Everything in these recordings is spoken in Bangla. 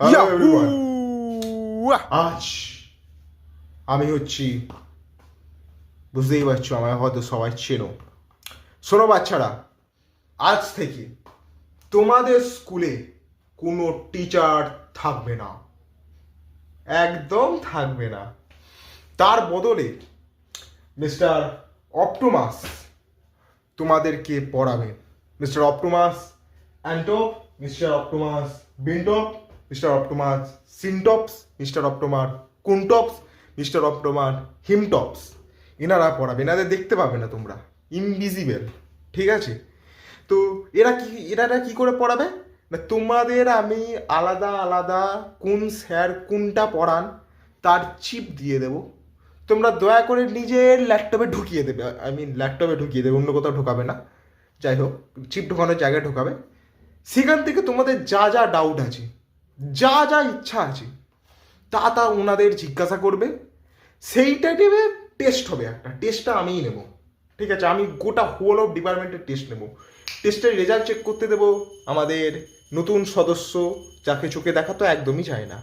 Hello everyone, Yahoo! আজ আমি হচ্ছি, বুঝতেই পারছো আমায় হয়তো সবাই চেনো। শোনো বাচ্চারা, আজ থেকে তোমাদের স্কুলে কোনো টিচার থাকবে না, একদম থাকবে না। তার বদলে মিস্টার অপটোমাস তোমাদেরকে পড়াবেন। মিস্টার অপটোমাস অ্যান্টপ, মিস্টার অপটোমাস বিনটপ, মিস্টার অপটোমাস সিনটপস, মিস্টার অপটোমার কুনটপস, মিস্টার অপটোমার হিমটপস। এনারা পড়াবে, এনাদের দেখতে পাবে না তোমরা, ইনভিজিবল, ঠিক আছে? তো এনারা কি করে পড়াবে না, তোমাদের আমি আলাদা আলাদা কোন স্যার কোনটা পড়ান তার চিপ দিয়ে দেবো। তোমরা দয়া করে নিজের ল্যাপটপে ঢুকিয়ে দেবে, ল্যাপটপে ঢুকিয়ে দেবে, অন্য কোথাও ঢোকাবে না। যাই হোক, চিপ ঢোকানোর জায়গায় ঢোকাবে। সেখান থেকে তোমাদের যা যা ডাউট আছে, যা যা ইচ্ছা আছে, তা ওনাদের জিজ্ঞাসা করবে। সেইটা নেবে, টেস্ট হবে একটা, টেস্টটা আমিই নেব, ঠিক আছে? আমি গোটা হোল অফ ডিপার্টমেন্টের টেস্ট নেব। টেস্টের রেজাল্ট চেক করতে দেবো আমাদের নতুন সদস্য, যাকে চোখে দেখা তো একদমই চায় না,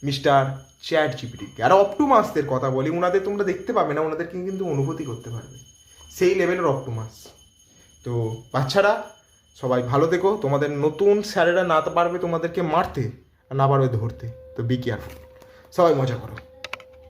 মিস্টার চ্যাট জিপিটিকে। আর অপটোমাসদের কথা বলি, ওনাদের তোমরা দেখতে পাবে না, ওনাদেরকে কিন্তু অনুভূতি করতে পারবে, সেই লেভেলের অপটোমাস। তো বাচ্চারা সবাই ভালো থেকো। তোমাদের নতুন স্যারেরা না পারবে তোমাদেরকে মারতে, আর না পারবে ধরতে, তো বি কেয়ারফুল। সবাই মজা করো।